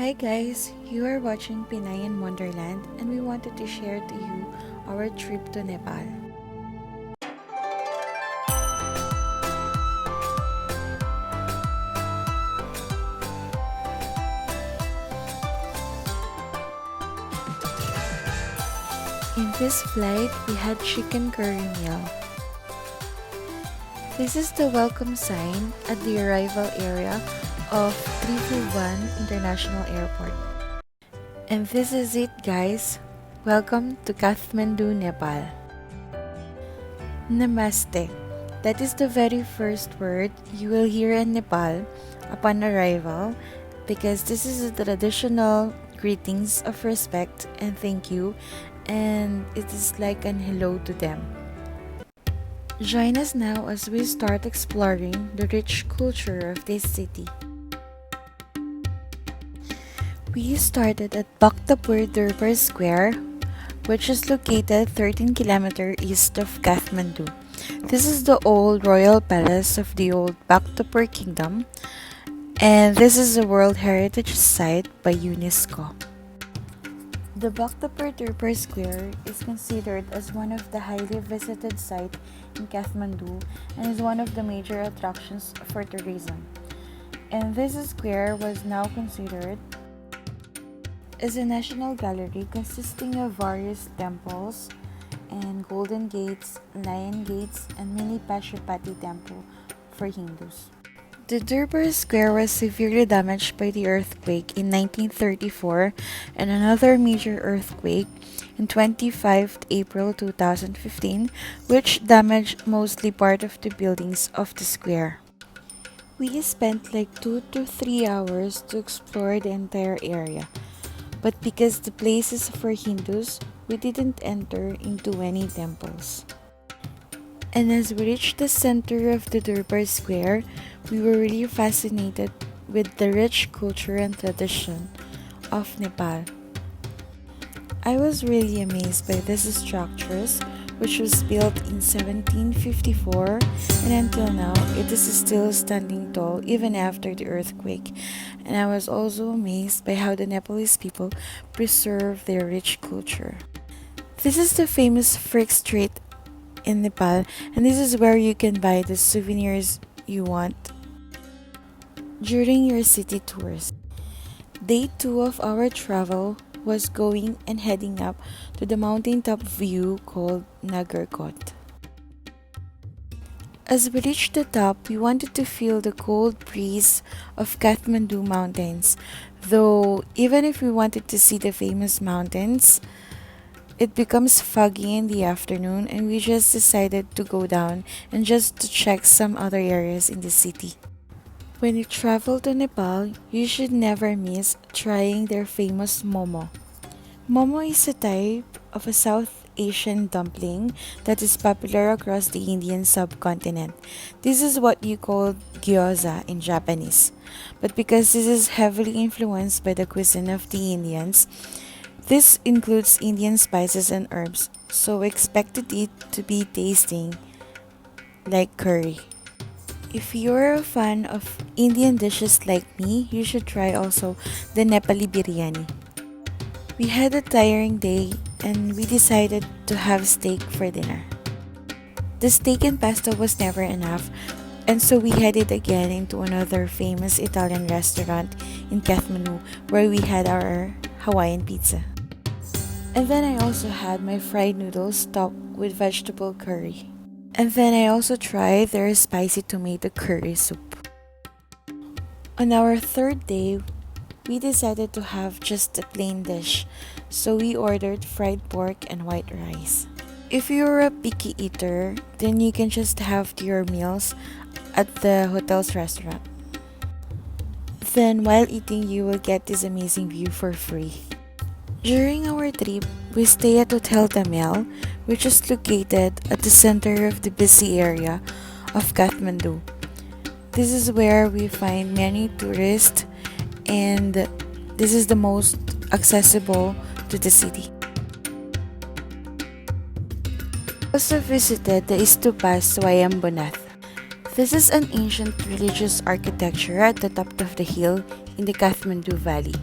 Hi guys, you are watching Pinay in Wonderland and we wanted to share to you our trip to Nepal. In this flight, we had chicken curry meal. This is the welcome sign at the arrival area of Tribhuvan International Airport. And this is it guys. Welcome to Kathmandu, Nepal. Namaste. That is the very first word you will hear in Nepal upon arrival because this is the traditional greetings of respect and thank you, and it is like an hello to them. Join us now as we start exploring the rich culture of this city. We started at Durbar Square, which is located 13 kilometers east of Kathmandu. This is the old royal palace of the old Bhaktapur kingdom, and this is a World Heritage Site by UNESCO. The Durbar Square is considered as one of the highly visited sites in Kathmandu and is one of the major attractions for tourism. And this square was now considered as a national gallery consisting of various temples and golden gates, lion gates, and mini Pashupatinath Temple for Hindus. The Durbar Square was severely damaged by the earthquake in 1934 and another major earthquake in 25 April 2015, which damaged mostly part of the buildings of the square. We spent like 2 to 3 hours to explore the entire area. But because the place is for Hindus, we didn't enter into any temples. And as we reached the center of the Durbar Square, we were really fascinated with the rich culture and tradition of Nepal. I was really amazed by these structures, which was built in 1754, and until now it is still standing tall even after the earthquake. And I was also amazed by how the Nepalese people preserve their rich culture. This is the famous Frick Street in Nepal, and this is where you can buy the souvenirs you want during your city tours. Day 2 of our travel was going and heading up to the mountaintop view called Nagarkot. As we reached the top, we wanted to feel the cold breeze of Kathmandu mountains, though even if we wanted to see the famous mountains, it becomes foggy in the afternoon and we just decided to go down and just to check some other areas in the city. When you travel to Nepal, you should never miss trying their famous momo. Momo is a type of a South Asian dumpling that is popular across the Indian subcontinent. This is what you call gyoza in Japanese. But because this is heavily influenced by the cuisine of the Indians, this includes Indian spices and herbs, so expected it to be tasting like curry. If you're a fan of Indian dishes like me, you should try also the Nepali biryani. We had a tiring day and we decided to have steak for dinner. The steak and pasta was never enough, and so we headed again into another famous Italian restaurant in Kathmandu where we had our Hawaiian pizza. And then I also had my fried noodles topped with vegetable curry. And then I also tried their spicy tomato curry soup. On our third day, we decided to have just a plain dish, so we ordered fried pork and white rice. If you're a picky eater, then you can just have your meals at the hotel's restaurant. Then while eating, you will get this amazing view for free. During our trip, we stay at Hotel Tamel, which is located at the center of the busy area of Kathmandu. This is where we find many tourists, and this is the most accessible to the city. We also visited the Stupa Boudhanath. This is an ancient religious architecture at the top of the hill in the Kathmandu Valley.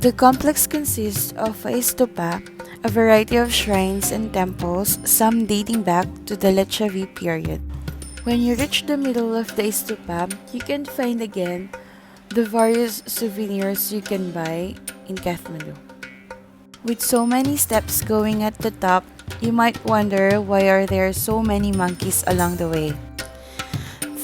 The complex consists of a stupa, a variety of shrines and temples, some dating back to the Licchavi period. When you reach the middle of the stupa, you can find again the various souvenirs you can buy in Kathmandu. With so many steps going at the top, you might wonder why are there so many monkeys along the way.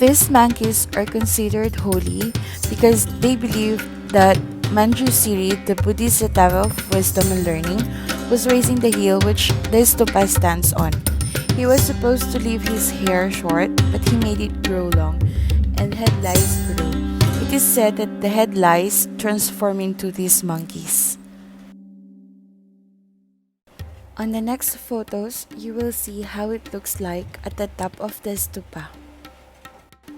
These monkeys are considered holy because they believe that Manjusri, the Buddhist tower of wisdom and learning, was raising the hill which the stupa stands on. He was supposed to leave his hair short, but he made it grow long, and head lice grew. It is said that the head lice transform into these monkeys. On the next photos, you will see how it looks like at the top of the stupa.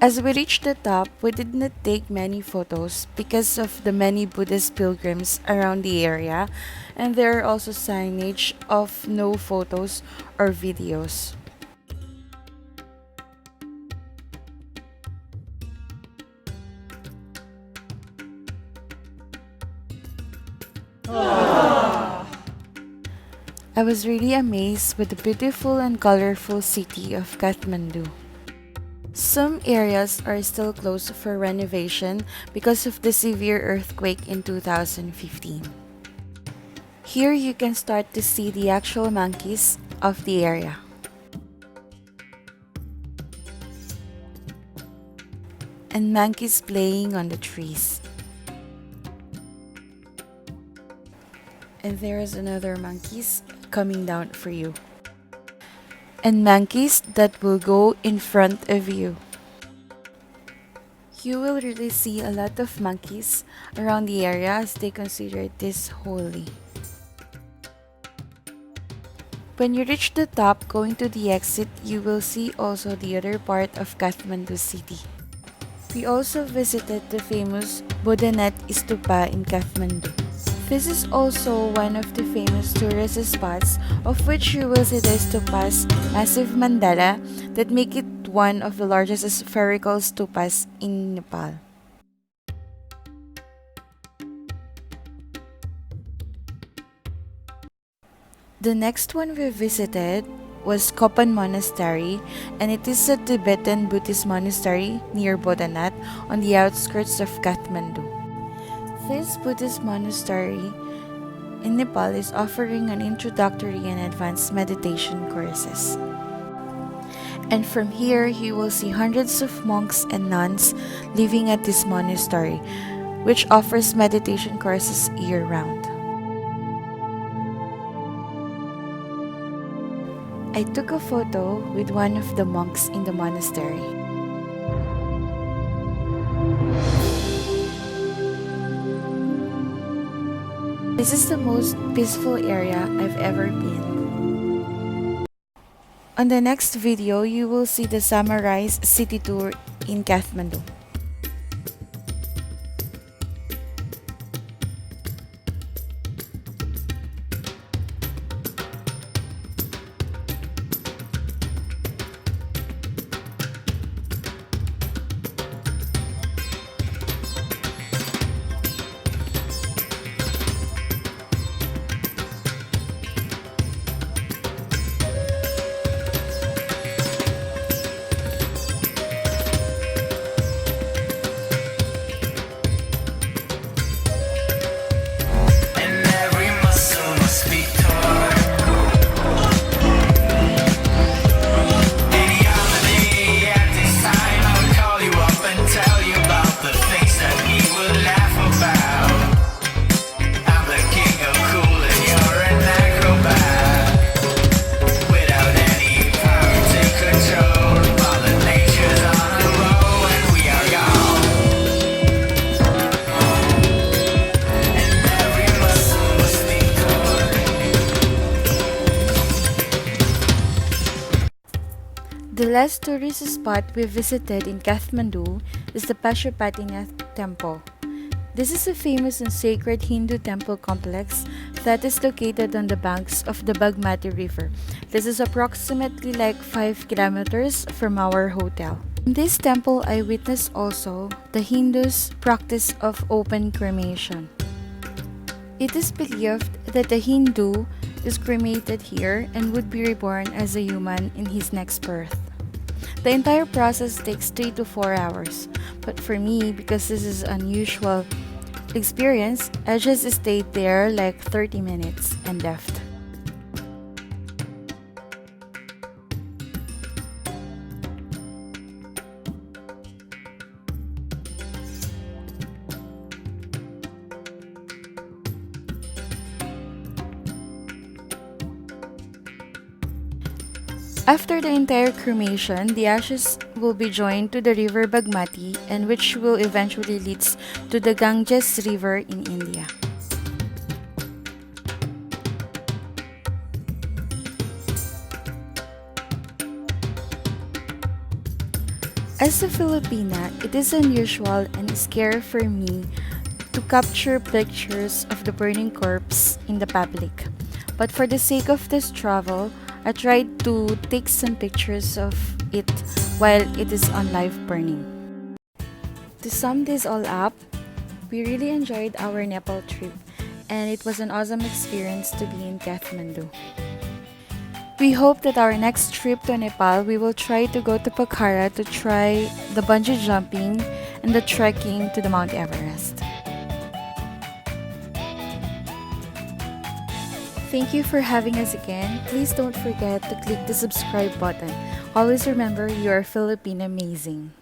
As we reached the top, we did not take many photos because of the many Buddhist pilgrims around the area, and there are also signage of no photos or videos. I was really amazed with the beautiful and colorful city of Kathmandu. Some areas are still closed for renovation because of the severe earthquake in 2015. Here you can start to see the actual monkeys of the area. And monkeys playing on the trees. And there is another monkeys coming down for you. And monkeys that will go in front of you. You will really see a lot of monkeys around the area as they consider this holy. When you reach the top, going to the exit, you will see also the other part of Kathmandu city. We also visited the famous Boudhanath Stupa in Kathmandu. This is also one of the famous tourist spots, of which you will see the stupa's massive mandala that make it one of the largest spherical stupas in Nepal. The next one we visited was Kopan Monastery, and it is a Tibetan Buddhist monastery near Boudhanath on the outskirts of Kathmandu. This Buddhist monastery in Nepal is offering an introductory and advanced meditation courses. And from here, you will see hundreds of monks and nuns living at this monastery, which offers meditation courses year-round. I took a photo with one of the monks in the monastery. This is the most peaceful area I've ever been. On the next video, you will see the summarized city tour in Kathmandu. The last tourist spot we visited in Kathmandu is the Pashupatinath Temple. This is a famous and sacred Hindu temple complex that is located on the banks of the Bagmati River. This is approximately like 5 kilometers from our hotel. In this temple, I witnessed also the Hindus' practice of open cremation. It is believed that the Hindu is cremated here and would be reborn as a human in his next birth. The entire process takes 3 to 4 hours, but for me, because this is unusual experience, I just stayed there like 30 minutes and left. After the entire cremation, the ashes will be joined to the river Bagmati, and which will eventually leads to the Ganges River in India. As a Filipina, it is unusual and scary for me to capture pictures of the burning corpse in the public. But for the sake of this travel, I tried to take some pictures of it while it is on live burning. To sum this all up, we really enjoyed our Nepal trip and it was an awesome experience to be in Kathmandu. We hope that our next trip to Nepal, we will try to go to Pokhara to try the bungee jumping and the trekking to the Mount Everest. Thank you for having us again. Please don't forget to click the subscribe button. Always remember, you are filipinamazing.